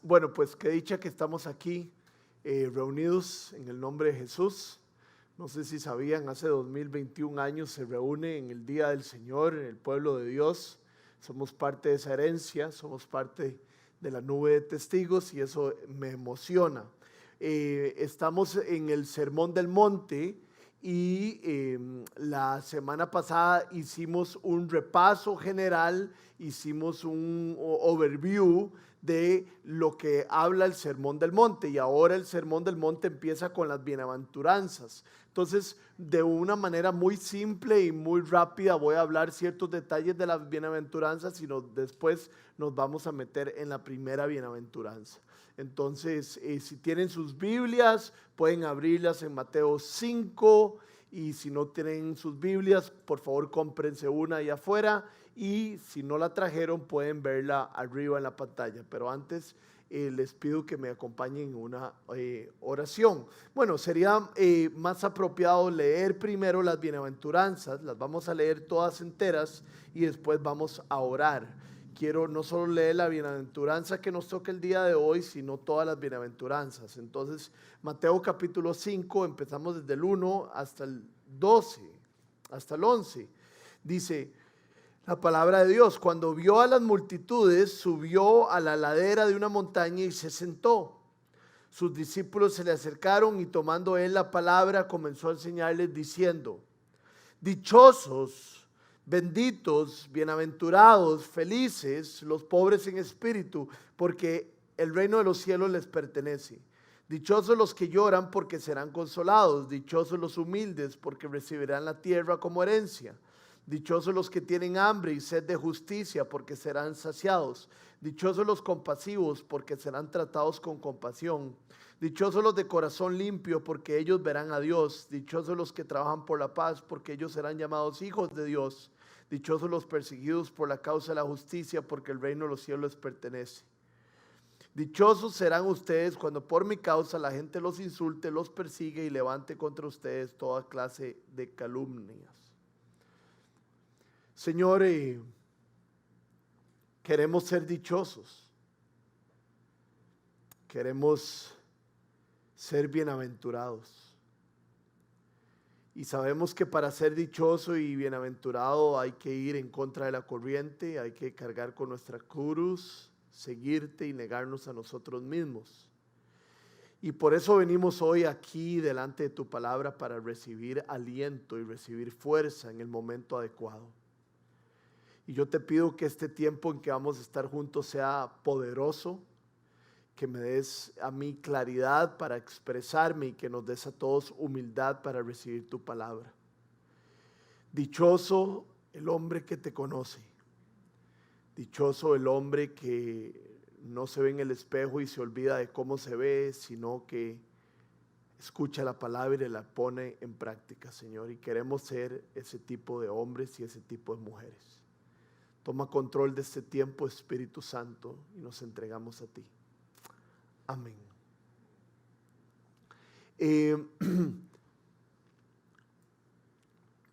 Bueno, pues qué dicha que estamos aquí reunidos en el nombre de Jesús. No sé si sabían, hace 2021 años se reúne en el Día del Señor, en el pueblo de Dios. Somos parte de esa herencia, somos parte de la nube de testigos y eso me emociona. Estamos en el Sermón del Monte y la semana pasada hicimos un repaso general, hicimos un overview de lo que habla el Sermón del Monte, y ahora el Sermón del Monte empieza con las bienaventuranzas. Entonces, de una manera muy simple y muy rápida voy a hablar ciertos detalles de las bienaventuranzas y después nos vamos a meter en la primera bienaventuranza. Entonces, si tienen sus Biblias, pueden abrirlas en Mateo 5, y si no tienen sus Biblias, por favor cómprense una ahí afuera, y si no la trajeron pueden verla arriba en la pantalla. Pero antes les pido que me acompañen en una oración. Bueno, sería más apropiado leer primero las bienaventuranzas, las vamos a leer todas enteras y después vamos a orar. Quiero no solo leer la bienaventuranza que nos toca el día de hoy, sino todas las bienaventuranzas. Entonces, Mateo capítulo 5, empezamos desde el 1 hasta el 12, hasta el 11. Dice la palabra de Dios: cuando vio a las multitudes, subió a la ladera de una montaña y se sentó. Sus discípulos se le acercaron y tomando él la palabra, comenzó a enseñarles diciendo: dichosos, benditos, bienaventurados, felices los pobres en espíritu, porque el reino de los cielos les pertenece. Dichosos los que lloran, porque serán consolados. Dichosos los humildes, porque recibirán la tierra como herencia. Dichosos los que tienen hambre y sed de justicia, porque serán saciados. Dichosos los compasivos, porque serán tratados con compasión. Dichosos los de corazón limpio, porque ellos verán a Dios. Dichosos los que trabajan por la paz, porque ellos serán llamados hijos de Dios. Dichosos los perseguidos por la causa de la justicia, porque el reino de los cielos les pertenece. Dichosos serán ustedes cuando por mi causa la gente los insulte, los persigue y levante contra ustedes toda clase de calumnias. Señor, queremos ser dichosos, queremos ser bienaventurados, y sabemos que para ser dichoso y bienaventurado hay que ir en contra de la corriente, hay que cargar con nuestra cruz, seguirte y negarnos a nosotros mismos. Y por eso venimos hoy aquí delante de tu palabra, para recibir aliento y recibir fuerza en el momento adecuado. Y yo te pido que este tiempo en que vamos a estar juntos sea poderoso, que me des a mí claridad para expresarme y que nos des a todos humildad para recibir tu palabra. Dichoso el hombre que te conoce, dichoso el hombre que no se ve en el espejo y se olvida de cómo se ve, sino que escucha la palabra y la pone en práctica, Señor. Y queremos ser ese tipo de hombres y ese tipo de mujeres. Toma control de este tiempo, Espíritu Santo, y nos entregamos a ti. Amén.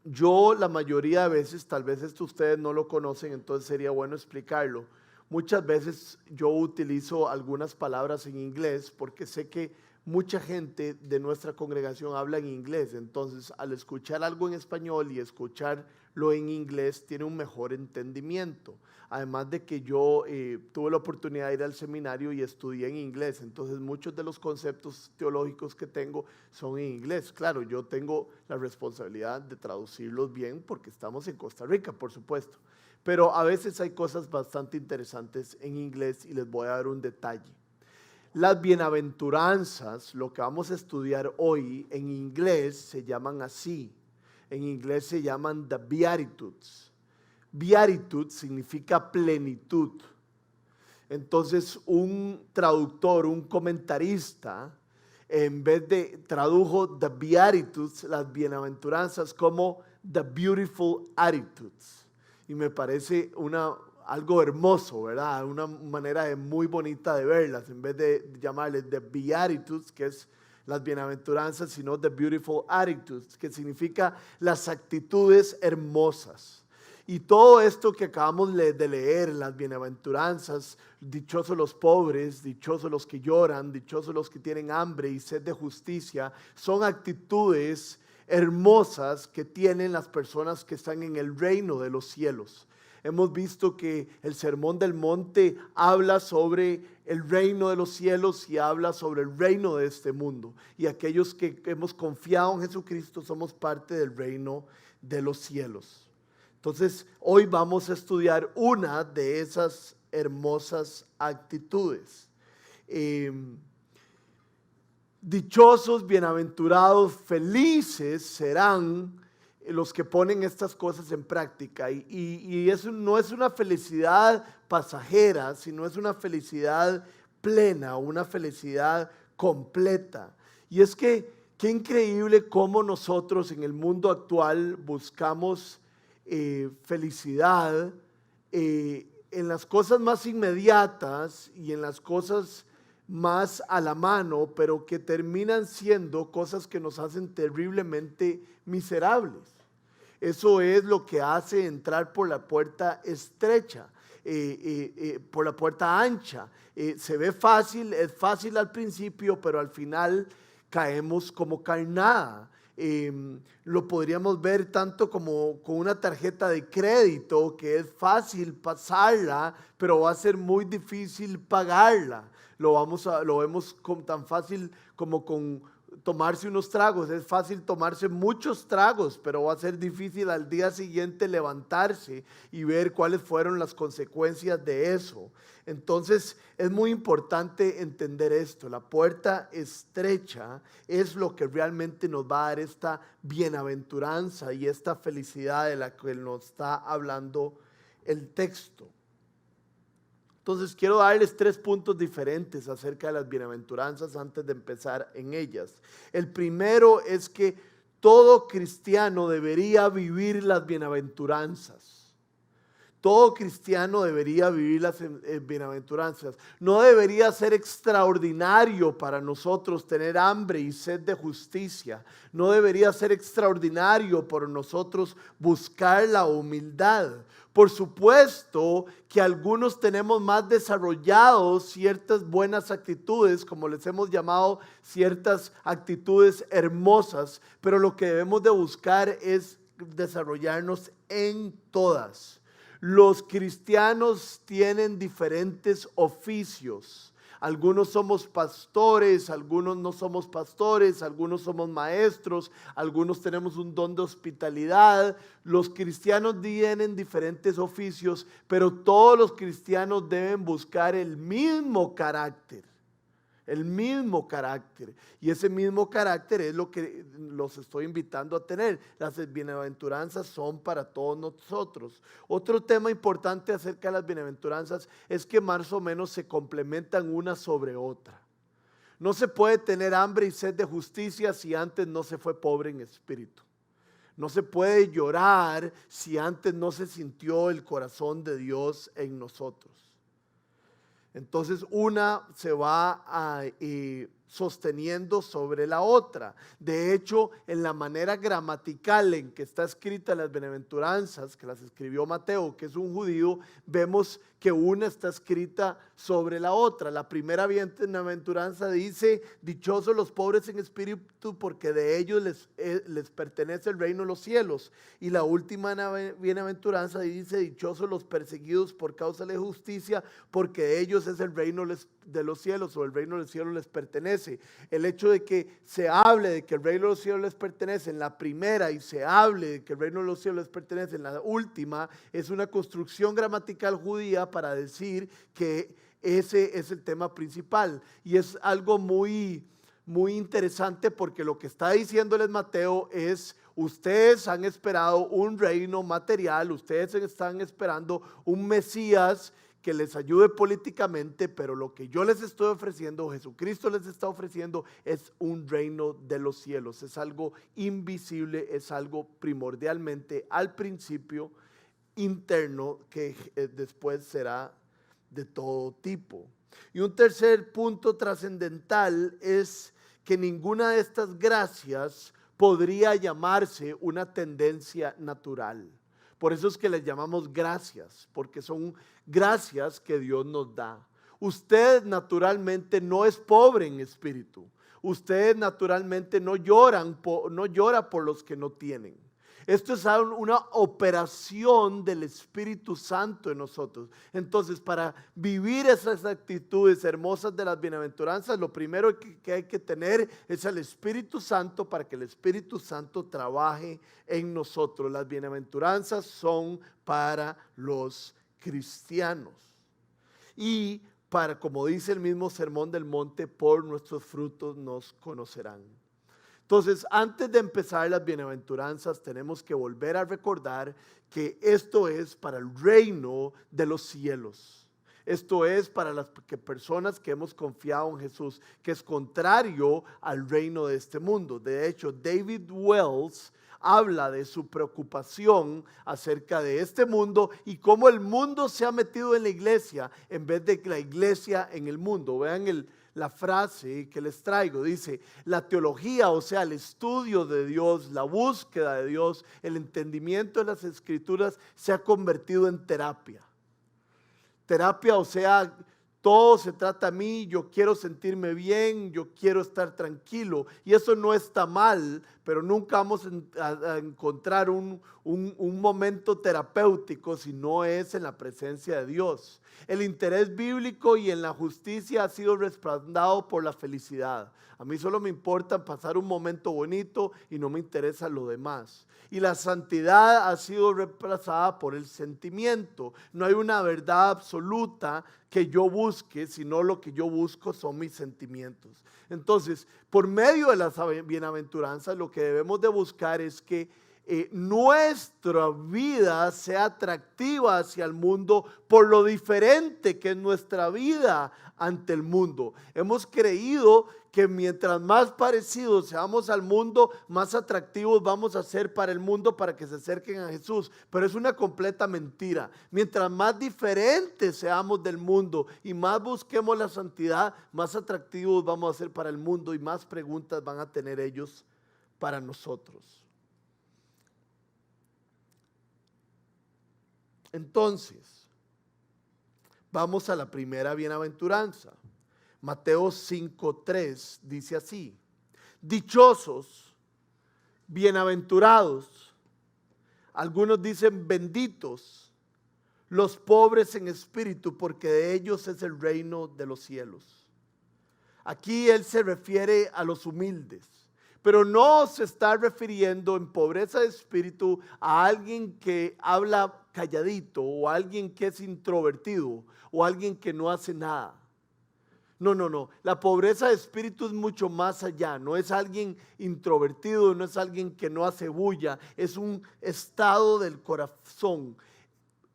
Yo la mayoría de veces, tal vez esto ustedes no lo conocen, entonces sería bueno explicarlo. Muchas veces yo utilizo algunas palabras en inglés porque sé que mucha gente de nuestra congregación habla en inglés. Entonces, al escuchar algo en español y escucharlo en inglés, tiene un mejor entendimiento. Además de que yo tuve la oportunidad de ir al seminario y estudié en inglés, entonces muchos de los conceptos teológicos que tengo son en inglés. Claro, yo tengo la responsabilidad de traducirlos bien porque estamos en Costa Rica, por supuesto. Pero a veces hay cosas bastante interesantes en inglés y les voy a dar un detalle. Las bienaventuranzas, lo que vamos a estudiar hoy, en inglés se llaman así. En inglés se llaman the Beatitudes. Beatitude significa plenitud. Entonces un traductor, un comentarista, en vez de tradujo the Beatitudes, las bienaventuranzas, como the beautiful attitudes. Y me parece algo hermoso, ¿verdad? Una manera muy bonita de verlas, en vez de llamarles the Beatitudes, que es las bienaventuranzas, sino the beautiful attitudes, que significa las actitudes hermosas. Y todo esto que acabamos de leer, las bienaventuranzas, dichosos los pobres, dichosos los que lloran, dichosos los que tienen hambre y sed de justicia, son actitudes hermosas que tienen las personas que están en el reino de los cielos. Hemos visto que el Sermón del Monte habla sobre el reino de los cielos y habla sobre el reino de este mundo. Y aquellos que hemos confiado en Jesucristo somos parte del reino de los cielos. Entonces, hoy vamos a estudiar una de esas hermosas actitudes. Dichosos, bienaventurados, felices serán los que ponen estas cosas en práctica. Y eso no es una felicidad pasajera, sino es una felicidad plena, una felicidad completa. Y es que qué increíble cómo nosotros en el mundo actual buscamos felicidad en las cosas más inmediatas y en las cosas más a la mano, pero que terminan siendo cosas que nos hacen terriblemente miserables. Eso es lo que hace entrar por la puerta estrecha, por la puerta ancha. Se ve fácil, es fácil al principio, pero al final caemos como carnada. Lo podríamos ver tanto como con una tarjeta de crédito, que es fácil pasarla, pero va a ser muy difícil pagarla. Lo vemos tan fácil como con tomarse unos tragos. Es fácil tomarse muchos tragos, pero va a ser difícil al día siguiente levantarse y ver cuáles fueron las consecuencias de eso. Entonces es muy importante entender esto. La puerta estrecha es lo que realmente nos va a dar esta bienaventuranza y esta felicidad de la que nos está hablando el texto. Entonces quiero darles 3 puntos diferentes acerca de las bienaventuranzas antes de empezar en ellas. El primero es que todo cristiano debería vivir las bienaventuranzas. Todo cristiano debería vivir las bienaventuranzas. No debería ser extraordinario para nosotros tener hambre y sed de justicia. No debería ser extraordinario para nosotros buscar la humildad. Por supuesto que algunos tenemos más desarrollados ciertas buenas actitudes, como les hemos llamado, ciertas actitudes hermosas, pero lo que debemos de buscar es desarrollarnos en todas. Los cristianos tienen diferentes oficios. Algunos somos pastores, algunos no somos pastores, algunos somos maestros, algunos tenemos un don de hospitalidad. Los cristianos tienen diferentes oficios, pero todos los cristianos deben buscar el mismo carácter. El mismo carácter, y ese mismo carácter es lo que los estoy invitando a tener. Las bienaventuranzas son para todos nosotros. Otro tema importante acerca de las bienaventuranzas es que más o menos se complementan una sobre otra. No se puede tener hambre y sed de justicia si antes no se fue pobre en espíritu. No se puede llorar si antes no se sintió el corazón de Dios en nosotros. Entonces una se va sosteniendo sobre la otra. De hecho, en la manera gramatical en que está escrita las bienaventuranzas, que las escribió Mateo, que es un judío, vemos que una está escrita sobre la otra. La primera bienaventuranza dice: dichosos los pobres en espíritu, porque de ellos les pertenece el reino de los cielos. Y la última bienaventuranza dice: dichosos los perseguidos por causa de la justicia, porque de ellos es el reino de los cielos, o el reino del cielo les pertenece. El hecho de que se hable de que el reino de los cielos les pertenece en la primera y se hable de que el reino de los cielos les pertenece en la última, es una construcción gramatical judía para decir que ese es el tema principal. Y es algo muy interesante, porque lo que está diciéndoles Mateo es: ustedes han esperado un reino material, ustedes están esperando un Mesías que les ayude políticamente, pero lo que yo les estoy ofreciendo, Jesucristo les está ofreciendo, es un reino de los cielos. Es algo invisible, es algo primordialmente al principio interno, que después será de todo tipo. Y un tercer punto trascendental es que ninguna de estas gracias podría llamarse una tendencia natural. Por eso es que les llamamos gracias, porque son gracias que Dios nos da. Usted naturalmente no es pobre en espíritu. Usted naturalmente no llora por los que no tienen. Esto es una operación del Espíritu Santo en nosotros. Entonces, para vivir esas actitudes hermosas de las bienaventuranzas, lo primero que hay que tener es el Espíritu Santo, para que el Espíritu Santo trabaje en nosotros. Las bienaventuranzas son para los cristianos. Y para, como dice el mismo Sermón del Monte, por nuestros frutos nos conocerán. Entonces, antes de empezar las bienaventuranzas, tenemos que volver a recordar que esto es para el reino de los cielos. Esto es para las personas que hemos confiado en Jesús, que es contrario al reino de este mundo. De hecho, David Wells habla de su preocupación acerca de este mundo y cómo el mundo se ha metido en la iglesia en vez de la iglesia en el mundo. Vean la frase que les traigo, dice: la teología, o sea, el estudio de Dios, la búsqueda de Dios, el entendimiento de las escrituras se ha convertido en terapia. Terapia, o sea, todo se trata a mí, yo quiero sentirme bien, yo quiero estar tranquilo, y eso no está mal, pero nunca vamos a encontrar un momento terapéutico si no es en la presencia de Dios. El interés bíblico y en la justicia ha sido respaldado por la felicidad. A mí solo me importa pasar un momento bonito y no me interesa lo demás. Y la santidad ha sido reemplazada por el sentimiento. No hay una verdad absoluta que yo busque, sino lo que yo busco son mis sentimientos. Entonces, por medio de las bienaventuranzas, lo que debemos de buscar es que nuestra vida sea atractiva hacia el mundo por lo diferente que es nuestra vida ante el mundo. Hemos creído que mientras más parecidos seamos al mundo, más atractivos vamos a ser para el mundo, para que se acerquen a Jesús. Pero es una completa mentira. Mientras más diferentes seamos del mundo y más busquemos la santidad, más atractivos vamos a ser para el mundo y más preguntas van a tener ellos para nosotros. Entonces, vamos a la primera bienaventuranza. Mateo 5:3 dice así: dichosos, bienaventurados, algunos dicen benditos, los pobres en espíritu, porque de ellos es el reino de los cielos. Aquí él se refiere a los humildes, pero no se está refiriendo en pobreza de espíritu a alguien que habla calladito, o a alguien que es introvertido, o a alguien que no hace nada. No. La pobreza de espíritu es mucho más allá. No es alguien introvertido, no es alguien que no hace bulla. Es un estado del corazón.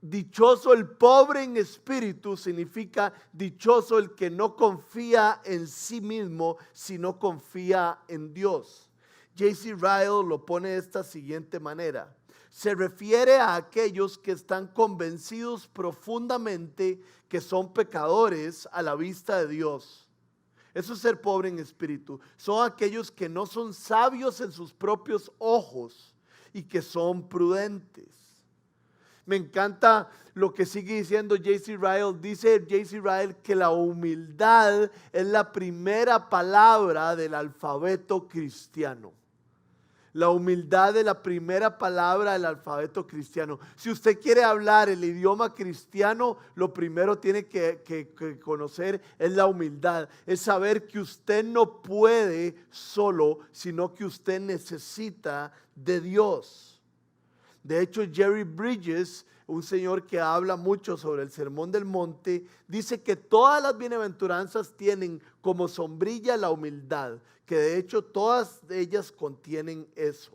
Dichoso el pobre en espíritu significa dichoso el que no confía en sí mismo, sino confía en Dios. J.C. Ryle lo pone de esta siguiente manera: se refiere a aquellos que están convencidos profundamente que son pecadores a la vista de Dios. Eso es ser pobre en espíritu. Son aquellos que no son sabios en sus propios ojos y que son prudentes. Me encanta lo que sigue diciendo J.C. Ryle. Dice J.C. Ryle que la humildad es la primera palabra del alfabeto cristiano. La humildad es la primera palabra del alfabeto cristiano. Si usted quiere hablar el idioma cristiano, lo primero tiene que conocer es la humildad. Es saber que usted no puede solo, sino que usted necesita de Dios. De hecho, Jerry Bridges, un señor que habla mucho sobre el Sermón del Monte, dice que todas las bienaventuranzas tienen como sombrilla la humildad, que de hecho todas ellas contienen eso.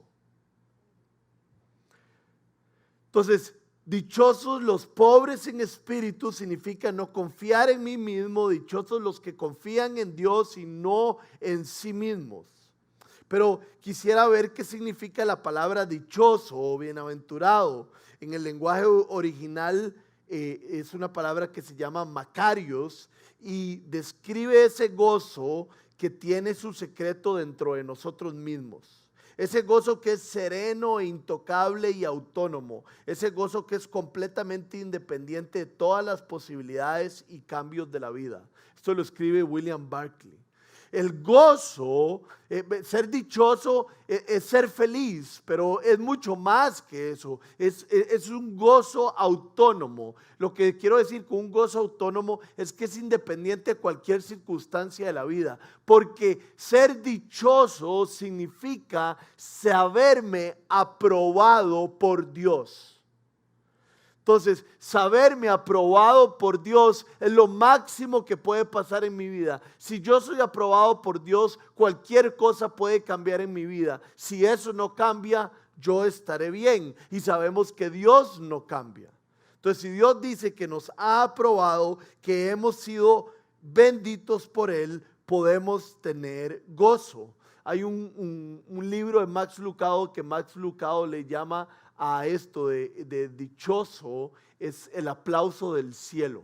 Entonces, dichosos los pobres en espíritu significa no confiar en mí mismo. Dichosos los que confían en Dios y no en sí mismos. Pero quisiera ver qué significa la palabra dichoso o bienaventurado. En el lenguaje original es una palabra que se llama makarios y describe ese gozo que tiene su secreto dentro de nosotros mismos. Ese gozo que es sereno e intocable y autónomo. Ese gozo que es completamente independiente de todas las posibilidades y cambios de la vida. Esto lo escribe William Barclay. El gozo, ser dichoso es ser feliz, pero es mucho más que eso. Es un gozo autónomo. Lo que quiero decir con un gozo autónomo es que es independiente de cualquier circunstancia de la vida. Porque ser dichoso significa saberme aprobado por Dios. Entonces, saberme aprobado por Dios es lo máximo que puede pasar en mi vida. Si yo soy aprobado por Dios, cualquier cosa puede cambiar en mi vida. Si eso no cambia, yo estaré bien. Y sabemos que Dios no cambia. Entonces, si Dios dice que nos ha aprobado, que hemos sido benditos por Él, podemos tener gozo. Hay un libro de Max Lucado que Max Lucado le llama a esto de dichoso, es el aplauso del cielo.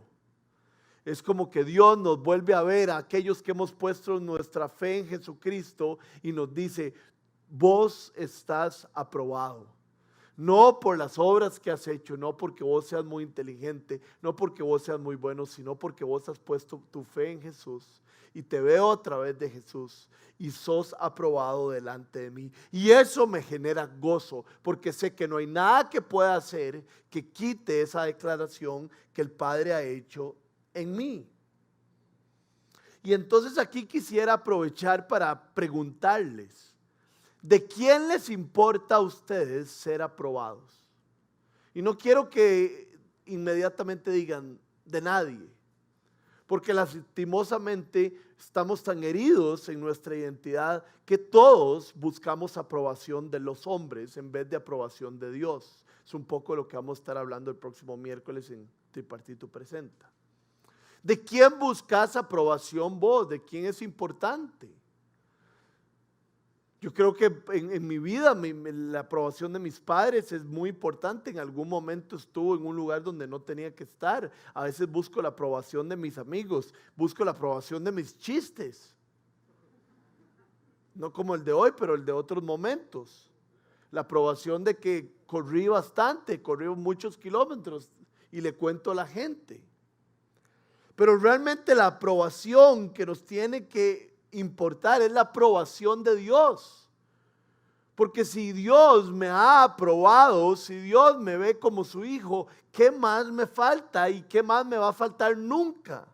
Es como que Dios nos vuelve a ver a aquellos que hemos puesto nuestra fe en Jesucristo y nos dice, vos estás aprobado. No por las obras que has hecho, no porque vos seas muy inteligente, no porque vos seas muy bueno, sino porque vos has puesto tu fe en Jesús y te veo a través de Jesús y sos aprobado delante de mí. Y eso me genera gozo, porque sé que no hay nada que pueda hacer que quite esa declaración que el Padre ha hecho en mí. Y entonces aquí quisiera aprovechar para preguntarles, ¿de quién les importa a ustedes ser aprobados? Y no quiero que inmediatamente digan de nadie, porque lastimosamente estamos tan heridos en nuestra identidad que todos buscamos aprobación de los hombres en vez de aprobación de Dios. Es un poco lo que vamos a estar hablando el próximo miércoles en Tripartito Presenta. ¿De quién buscas aprobación vos? ¿De quién es importante? Yo creo que en mi vida la aprobación de mis padres es muy importante. En algún momento estuve en un lugar donde no tenía que estar. A veces busco la aprobación de mis amigos, busco la aprobación de mis chistes. No como el de hoy, pero el de otros momentos. La aprobación de que corrí bastante, corrí muchos kilómetros y le cuento a la gente. Pero realmente la aprobación que nos tiene que importar es la aprobación de Dios. Porque si Dios me ha aprobado, si Dios me ve como su hijo, ¿qué más me falta y qué más me va a faltar nunca?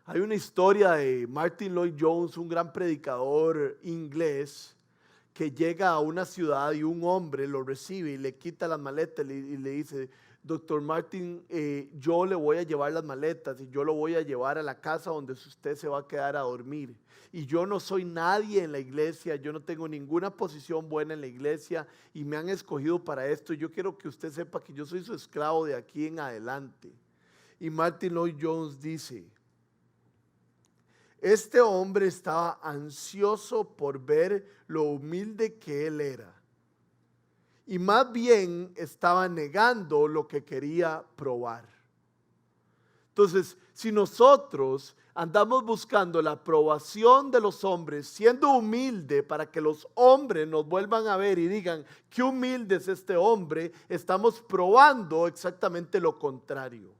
Hay una historia de Martin Lloyd Jones, un gran predicador inglés, que llega a una ciudad y un hombre lo recibe y le quita las maletas y le dice, Doctor Martin, yo le voy a llevar las maletas y yo lo voy a llevar a la casa donde usted se va a quedar a dormir. Y yo no soy nadie en la iglesia, yo no tengo ninguna posición buena en la iglesia y me han escogido para esto. Yo quiero que usted sepa que yo soy su esclavo de aquí en adelante. Y Martin Lloyd Jones dice, este hombre estaba ansioso por ver lo humilde que él era. Y más bien estaba negando lo que quería probar. Entonces, si nosotros andamos buscando la aprobación de los hombres, siendo humilde para que los hombres nos vuelvan a ver y digan, qué humilde es este hombre, estamos probando exactamente lo contrario.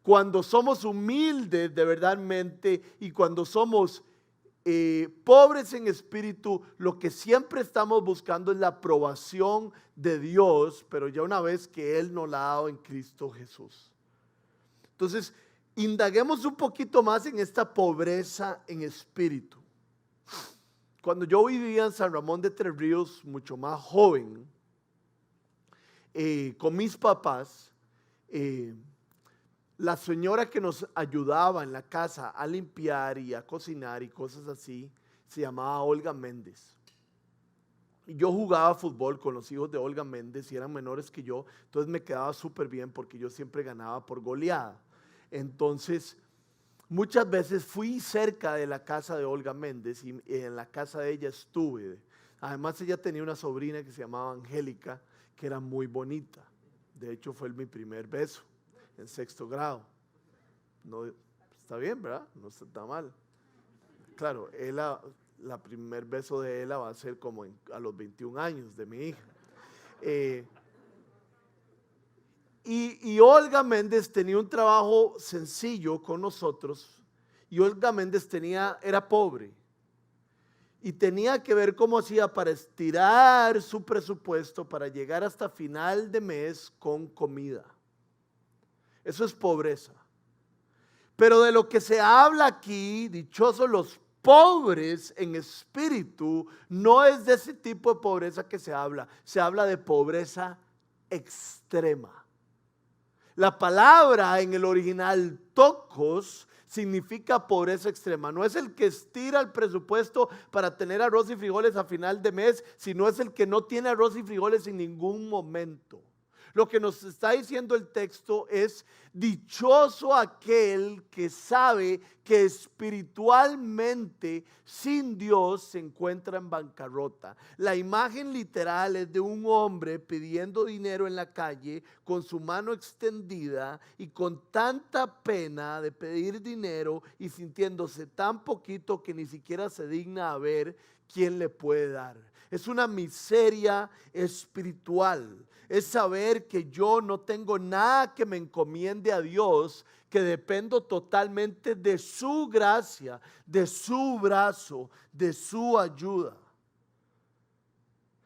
Cuando somos humildes de verdadmente y cuando somos pobres en espíritu, lo que siempre estamos buscando es la aprobación de Dios, pero ya una vez que Él nos la ha dado en Cristo Jesús. Entonces, indaguemos un poquito más en esta pobreza en espíritu. Cuando yo vivía en San Ramón de Tres Ríos, mucho más joven, con mis papás, la señora que nos ayudaba en la casa a limpiar y a cocinar y cosas así, se llamaba Olga Méndez. Y yo jugaba fútbol con los hijos de Olga Méndez y eran menores que yo, entonces me quedaba súper bien porque yo siempre ganaba por goleada. Entonces, muchas veces fui cerca de la casa de Olga Méndez y en la casa de ella estuve. Además, ella tenía una sobrina que se llamaba Angélica, que era muy bonita. De hecho, fue mi primer beso. En 6º grado. No, está bien, ¿verdad? No está tan mal. claro, la primer beso de Ela va a ser como a los 21 años de mi hija. Y Olga Méndez tenía un trabajo sencillo con nosotros, y Olga Méndez era pobre y tenía que ver cómo hacía para estirar su presupuesto para llegar hasta final de mes con comida. Eso es pobreza. Pero de lo que se habla aquí, dichosos los pobres en espíritu, no es de ese tipo de pobreza que se habla de pobreza extrema. La palabra en el original tokos significa pobreza extrema. No es el que estira el presupuesto para tener arroz y frijoles a final de mes, sino es el que no tiene arroz y frijoles en ningún momento. Lo que nos está diciendo el texto es: dichoso aquel que sabe que espiritualmente sin Dios se encuentra en bancarrota. La imagen literal es de un hombre pidiendo dinero en la calle con su mano extendida y con tanta pena de pedir dinero y sintiéndose tan poquito que ni siquiera se digna a ver quién le puede dar. Es una miseria espiritual. Es saber que yo no tengo nada que me encomiende a Dios, que dependo totalmente de su gracia, de su brazo, de su ayuda.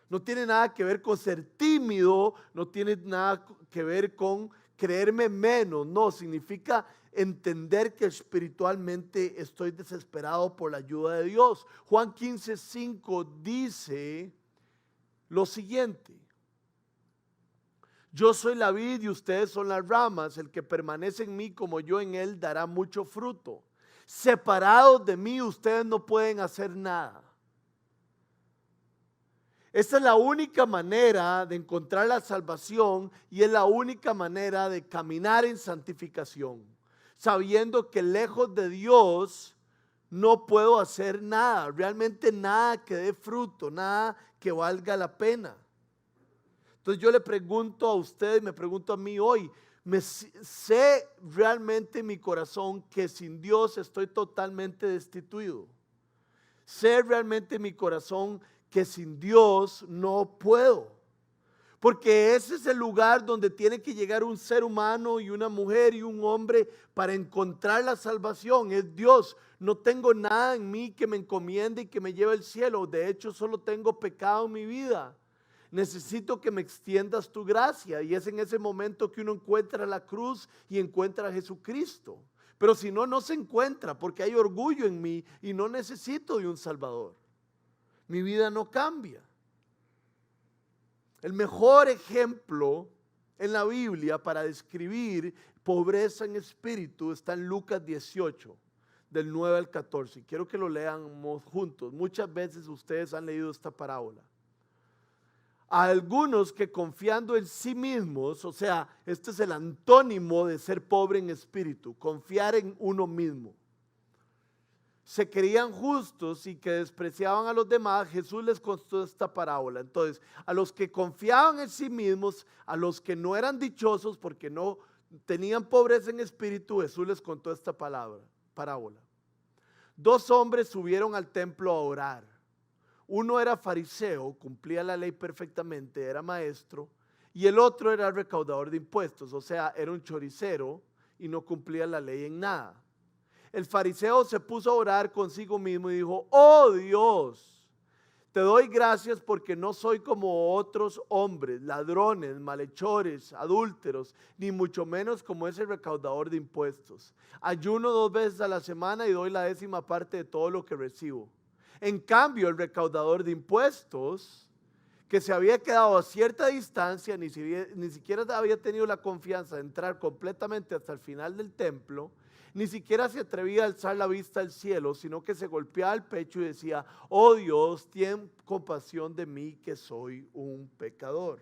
No tiene nada que ver con ser tímido, no tiene nada que ver con creerme menos, no, significa entender que espiritualmente estoy desesperado por la ayuda de Dios. Juan 15:5 dice lo siguiente: yo soy la vid y ustedes son las ramas, el que permanece en mí como yo en él dará mucho fruto. Separados de mí ustedes no pueden hacer nada. Esta es la única manera de encontrar la salvación y es la única manera de caminar en santificación, sabiendo que lejos de Dios no puedo hacer nada, realmente nada que dé fruto, nada que valga la pena. Entonces yo le pregunto a usted, me pregunto a mí hoy, sé realmente en mi corazón que sin Dios estoy totalmente destituido. Sé realmente en mi corazón que sin Dios no puedo. Porque ese es el lugar donde tiene que llegar un ser humano y una mujer y un hombre para encontrar la salvación. Es Dios. No tengo nada en mí que me encomiende y que me lleve al cielo. De hecho, solo tengo pecado en mi vida. Necesito que me extiendas tu gracia, y es en ese momento que uno encuentra la cruz y encuentra a Jesucristo. Pero si no, no se encuentra, porque hay orgullo en mí y no necesito de un Salvador. Mi vida no cambia. El mejor ejemplo en la Biblia para describir pobreza en espíritu está en Lucas 18, del 9 al 14. Quiero que lo leamos juntos. Muchas veces ustedes han leído esta parábola. A algunos que confiando en sí mismos, o sea, este es el antónimo de ser pobre en espíritu, confiar en uno mismo, se creían justos y que despreciaban a los demás, Jesús les contó esta parábola. Entonces, a los que confiaban en sí mismos, a los que no eran dichosos porque no tenían pobreza en espíritu, Jesús les contó esta parábola. Dos hombres subieron al templo a orar. Uno era fariseo, cumplía la ley perfectamente, era maestro, y el otro era recaudador de impuestos, o sea, era un choricero y no cumplía la ley en nada. El fariseo se puso a orar consigo mismo y dijo: oh Dios, te doy gracias porque no soy como otros hombres, ladrones, malhechores, adúlteros, ni mucho menos como ese recaudador de impuestos. Ayuno 2 veces a la semana y doy la 10ª parte de todo lo que recibo. En cambio, el recaudador de impuestos, que se había quedado a cierta distancia, ni siquiera había tenido la confianza de entrar completamente hasta el final del templo, ni siquiera se atrevía a alzar la vista al cielo, sino que se golpeaba el pecho y decía: oh Dios, ten compasión de mí que soy un pecador.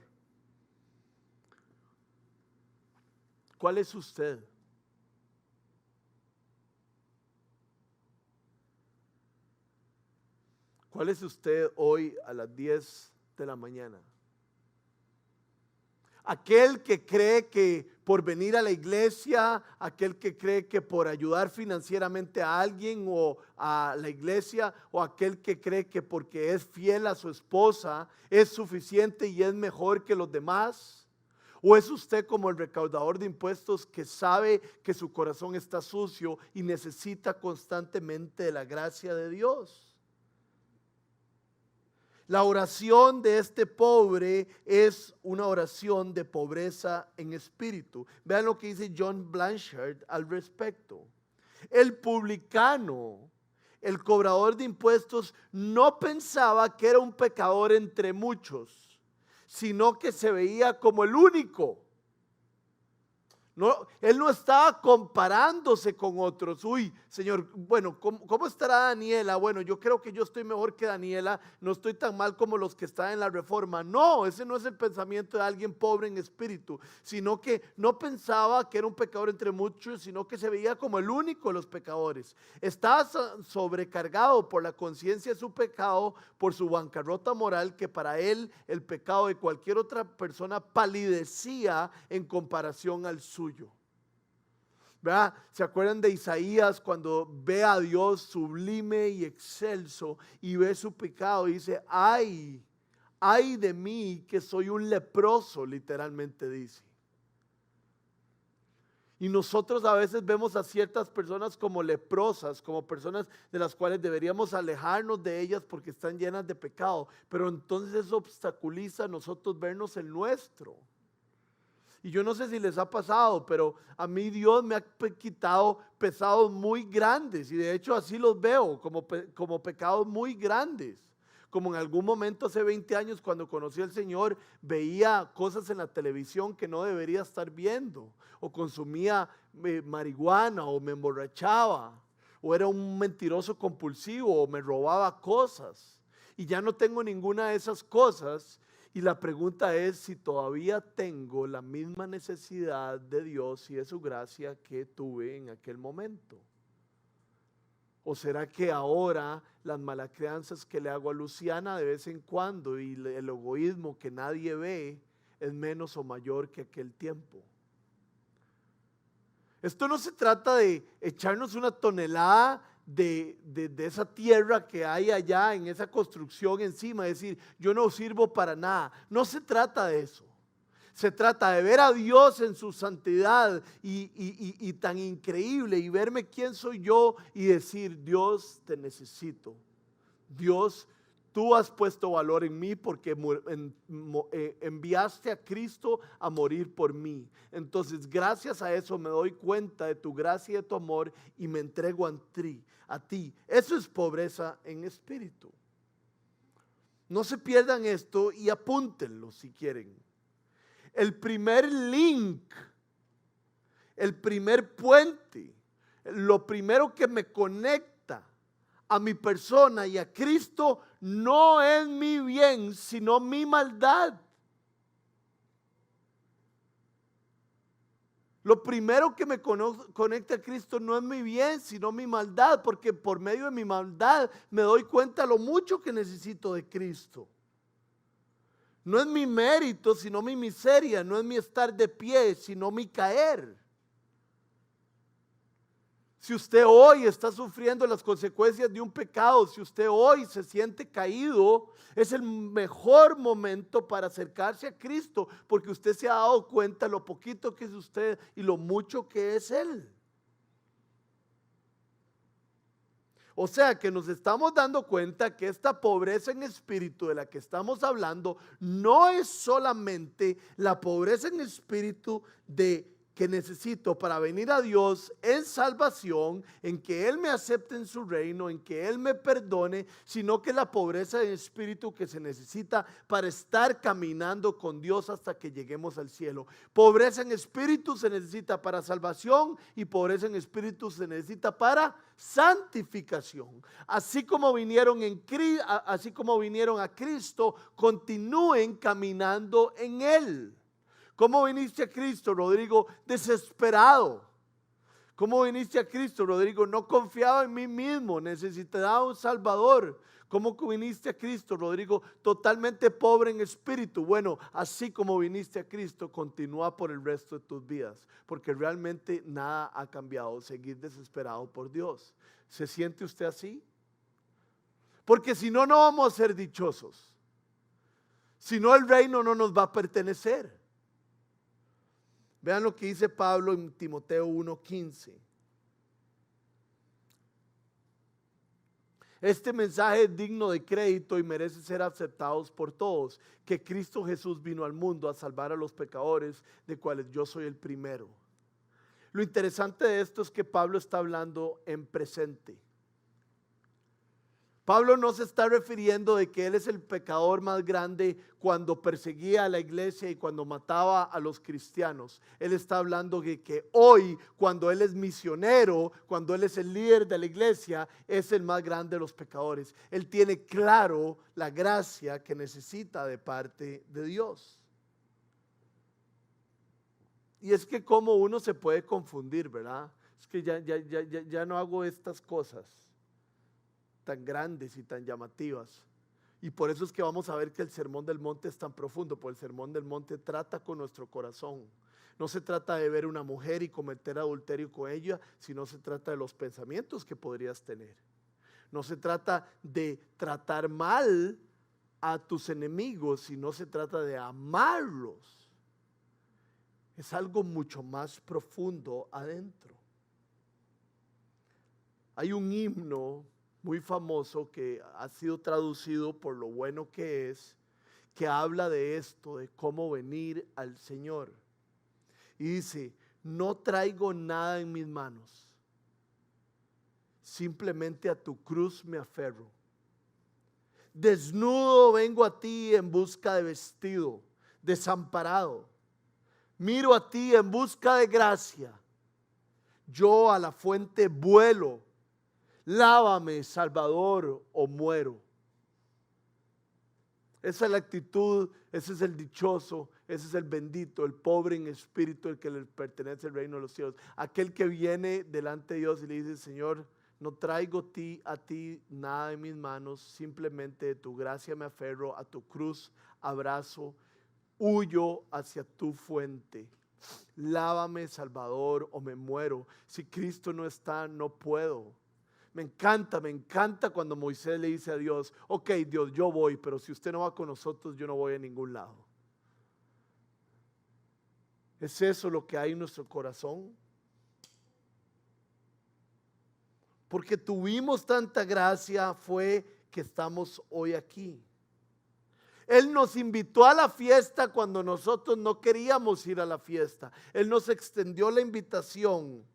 ¿Cuál es usted? ¿Cuál es usted hoy a las 10 de la mañana? Aquel que cree que por venir a la iglesia, aquel que cree que por ayudar financieramente a alguien o a la iglesia, o aquel que cree que porque es fiel a su esposa es suficiente y es mejor que los demás. ¿O es usted como el recaudador de impuestos que sabe que su corazón está sucio y necesita constantemente de la gracia de Dios? La oración de este pobre es una oración de pobreza en espíritu. Vean lo que dice John Blanchard al respecto. El publicano, el cobrador de impuestos, no pensaba que era un pecador entre muchos, sino que se veía como el único. No, él no estaba comparándose con otros. Uy, Señor, bueno, ¿cómo estará Daniela? Bueno, yo creo que yo estoy mejor que Daniela, no estoy tan mal como los que están en la reforma. No, ese no es el pensamiento de alguien pobre en espíritu, sino que no pensaba que era un pecador entre muchos, sino que se veía como el único de los pecadores. Estaba sobrecargado por la conciencia de su pecado, por su bancarrota moral, que para él el pecado de cualquier otra persona palidecía en comparación al suyo. ¿Verdad? ¿Se acuerdan de Isaías cuando ve a Dios sublime y excelso y ve su pecado y dice, ay de mí que soy un leproso, literalmente dice? Y nosotros a veces vemos a ciertas personas como leprosas, como personas de las cuales deberíamos alejarnos de ellas porque están llenas de pecado, pero entonces eso obstaculiza a nosotros vernos el nuestro. Y yo no sé si les ha pasado, pero a mí Dios me ha quitado pecados muy grandes, y de hecho así los veo, como pecados muy grandes. Como en algún momento hace 20 años cuando conocí al Señor, veía cosas en la televisión que no debería estar viendo, o consumía marihuana, o me emborrachaba, o era un mentiroso compulsivo, o me robaba cosas. Y ya no tengo ninguna de esas cosas. Y la pregunta es si todavía tengo la misma necesidad de Dios y de su gracia que tuve en aquel momento. ¿O será que ahora las malacrianzas que le hago a Luciana de vez en cuando y el egoísmo que nadie ve es menos o mayor que aquel tiempo? Esto no se trata de echarnos una tonelada de esa tierra que hay allá en esa construcción encima, es decir, yo no sirvo para nada. No se trata de eso. Se trata de ver a Dios en su santidad y tan increíble, y verme quién soy yo y decir, Dios, te necesito. Dios, tú has puesto valor en mí porque enviaste a Cristo a morir por mí. Entonces, gracias a eso me doy cuenta de tu gracia y de tu amor y me entrego a ti. Eso es pobreza en espíritu. No se pierdan esto y apúntenlo si quieren. El primer link, el primer puente, lo primero que me conecta a mi persona y a Cristo no es mi bien, sino mi maldad. Lo primero que me conecta a Cristo no es mi bien, sino mi maldad, porque por medio de mi maldad me doy cuenta lo mucho que necesito de Cristo. No es mi mérito, sino mi miseria. No es mi estar de pie, sino mi caer. Si usted hoy está sufriendo las consecuencias de un pecado, si usted hoy se siente caído, es el mejor momento para acercarse a Cristo, porque usted se ha dado cuenta lo poquito que es usted y lo mucho que es Él. O sea que nos estamos dando cuenta que esta pobreza en espíritu de la que estamos hablando no es solamente la pobreza en espíritu que necesito para venir a Dios en salvación, en que Él me acepte en su reino, en que Él me perdone, sino que la pobreza en espíritu que se necesita para estar caminando con Dios hasta que lleguemos al cielo. Pobreza en espíritu se necesita para salvación y pobreza en espíritu se necesita para santificación. Así como vinieron a Cristo, continúen caminando en Él. ¿Cómo viniste a Cristo, Rodrigo? Desesperado. ¿Cómo viniste a Cristo, Rodrigo? No confiaba en mí mismo, necesitaba un Salvador. ¿Cómo viniste a Cristo, Rodrigo? Totalmente pobre en espíritu. Bueno, así como viniste a Cristo, continúa por el resto de tus vidas, porque realmente nada ha cambiado. Seguir desesperado por Dios. ¿Se siente usted así? Porque si no, no vamos a ser dichosos. Si no, el reino no nos va a pertenecer. Vean lo que dice Pablo en Timoteo 1:15. Este mensaje es digno de crédito y merece ser aceptado por todos, que Cristo Jesús vino al mundo a salvar a los pecadores, de cuales yo soy el primero. Lo interesante de esto es que Pablo está hablando en presente. Pablo no se está refiriendo de que él es el pecador más grande cuando perseguía a la iglesia y cuando mataba a los cristianos. Él está hablando de que hoy, cuando él es misionero, cuando él es el líder de la iglesia, es el más grande de los pecadores. Él tiene claro la gracia que necesita de parte de Dios. Y es que como uno se puede confundir, ¿verdad? Es que ya no hago estas cosas tan grandes y tan llamativas. Y por eso es que vamos a ver que el Sermón del Monte es tan profundo, porque el Sermón del Monte trata con nuestro corazón. No se trata de ver una mujer y cometer adulterio con ella, sino se trata de los pensamientos que podrías tener. No se trata de tratar mal a tus enemigos, sino se trata de amarlos. Es algo mucho más profundo adentro. Hay un himno muy famoso que ha sido traducido por lo bueno que es, que habla de esto, de cómo venir al Señor. Y dice: no traigo nada en mis manos, simplemente a tu cruz me aferro. Desnudo vengo a ti en busca de vestido, desamparado. Miro a ti en busca de gracia. Yo a la fuente vuelo. Lávame, Salvador, o muero. Esa es la actitud, ese es el dichoso, ese es el bendito, el pobre en espíritu, el que le pertenece el reino de los cielos. Aquel que viene delante de Dios y le dice: Señor, no traigo a ti nada en mis manos, simplemente de tu gracia me aferro, a tu cruz abrazo, huyo hacia tu fuente. Lávame, Salvador, o me muero. Si Cristo no está, no puedo. Me encanta cuando Moisés le dice a Dios: ok, Dios, yo voy, pero si usted no va con nosotros, yo no voy a ningún lado. ¿Es eso lo que hay en nuestro corazón? Porque tuvimos tanta gracia fue que estamos hoy aquí. Él nos invitó a la fiesta cuando nosotros no queríamos ir a la fiesta. Él nos extendió la invitación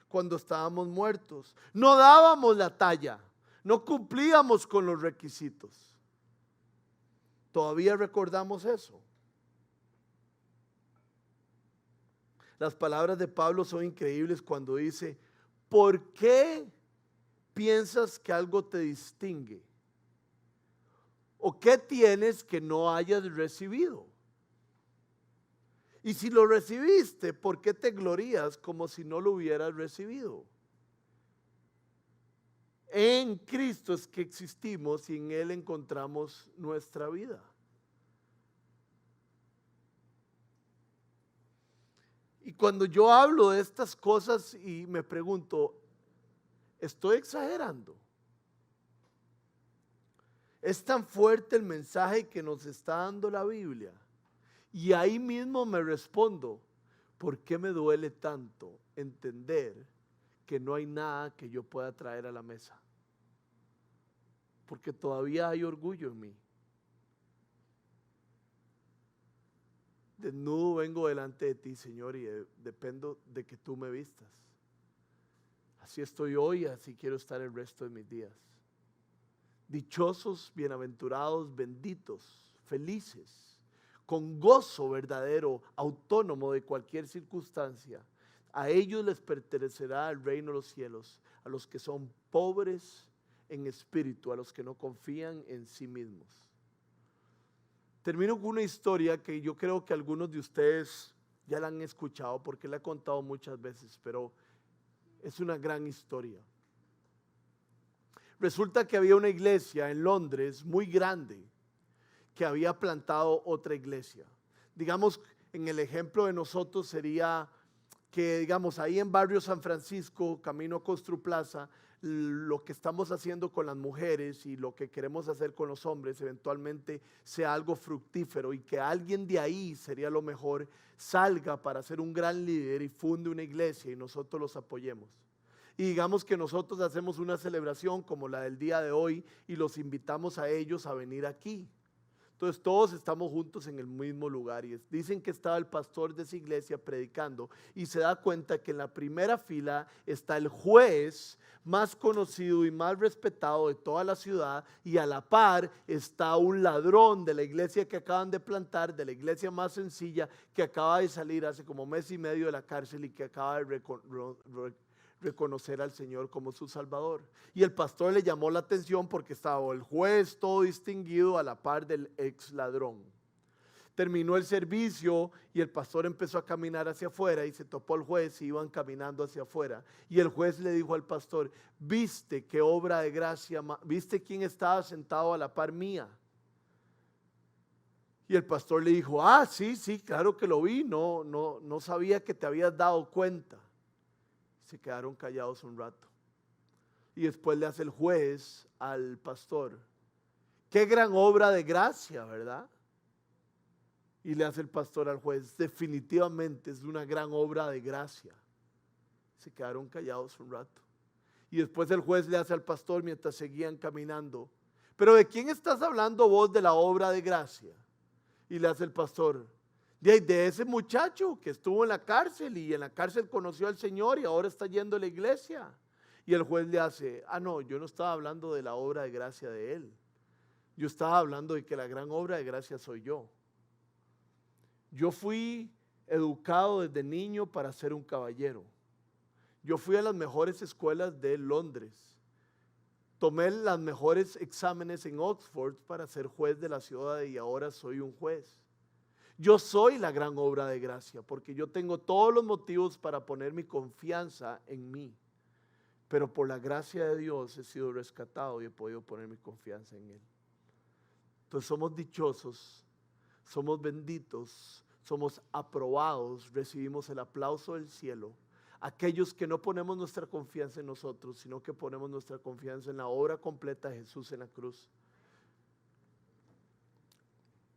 cuando estábamos muertos. No dábamos la talla, no cumplíamos con los requisitos. ¿Todavía recordamos eso? Las palabras de Pablo son increíbles cuando dice: ¿por qué piensas que algo te distingue? ¿O qué tienes que no hayas recibido? Y si lo recibiste, ¿por qué te glorías como si no lo hubieras recibido? En Cristo es que existimos y en Él encontramos nuestra vida. Y cuando yo hablo de estas cosas y me pregunto, ¿estoy exagerando? Es tan fuerte el mensaje que nos está dando la Biblia. Y ahí mismo me respondo: ¿por qué me duele tanto entender que no hay nada que yo pueda traer a la mesa? Porque todavía hay orgullo en mí. Desnudo vengo delante de ti, Señor, y dependo de que tú me vistas. Así estoy hoy, así quiero estar el resto de mis días. Dichosos, bienaventurados, benditos, felices, con gozo verdadero, autónomo de cualquier circunstancia. A ellos les pertenecerá el reino de los cielos, a los que son pobres en espíritu, a los que no confían en sí mismos. Termino con una historia que yo creo que algunos de ustedes ya la han escuchado porque la he contado muchas veces, pero Es una gran historia. Resulta que había una iglesia en Londres muy grande que había plantado otra iglesia. Digamos, en el ejemplo de nosotros sería que, digamos, ahí en Barrio San Francisco, camino a Construplaza, lo que estamos haciendo con las mujeres y lo que queremos hacer con los hombres eventualmente sea algo fructífero, y que alguien de ahí, sería lo mejor, salga para ser un gran líder y funde una iglesia y nosotros los apoyemos. Y digamos que nosotros hacemos una celebración como la del día de hoy y los invitamos a ellos a venir aquí. Entonces todos estamos juntos en el mismo lugar, y dicen que estaba el pastor de esa iglesia predicando y se da cuenta que en la primera fila está el juez más conocido y más respetado de toda la ciudad, y a la par está un ladrón de la iglesia que acaban de plantar, de la iglesia más sencilla, que acaba de salir hace como mes y medio de la cárcel y que acaba de reconocer al Señor como su Salvador. Y el pastor le llamó la atención porque estaba el juez todo distinguido a la par del ex ladrón. Terminó el servicio y el pastor empezó a caminar hacia afuera y se topó al juez y iban caminando hacia afuera. Y el juez le dijo al pastor: ¿viste qué obra de gracia? ¿Viste quién estaba sentado a la par mía? Y el pastor le dijo: ah, sí, claro que lo vi, no sabía que te habías dado cuenta. Se quedaron callados un rato. Y después le hace el juez al pastor: qué gran obra de gracia, ¿verdad? Y le hace el pastor al juez: definitivamente es una gran obra de gracia. Se quedaron callados un rato. Y después el juez le hace al pastor mientras seguían caminando: ¿pero de quién estás hablando vos de la obra de gracia? Y le hace el pastor: de ese muchacho que estuvo en la cárcel y en la cárcel conoció al Señor y ahora está yendo a la iglesia. Y el juez le hace: ah, no, yo no estaba hablando de la obra de gracia de él. Yo estaba hablando de que la gran obra de gracia soy yo. Yo fui educado desde niño para ser un caballero. Yo fui a las mejores escuelas de Londres. Tomé las mejores exámenes en Oxford para ser juez de la ciudad y ahora soy un juez. Yo soy la gran obra de gracia porque yo tengo todos los motivos para poner mi confianza en mí. Pero por la gracia de Dios he sido rescatado y he podido poner mi confianza en Él. Entonces somos dichosos, somos benditos, somos aprobados, recibimos el aplauso del cielo. Aquellos que no ponemos nuestra confianza en nosotros, sino que ponemos nuestra confianza en la obra completa de Jesús en la cruz.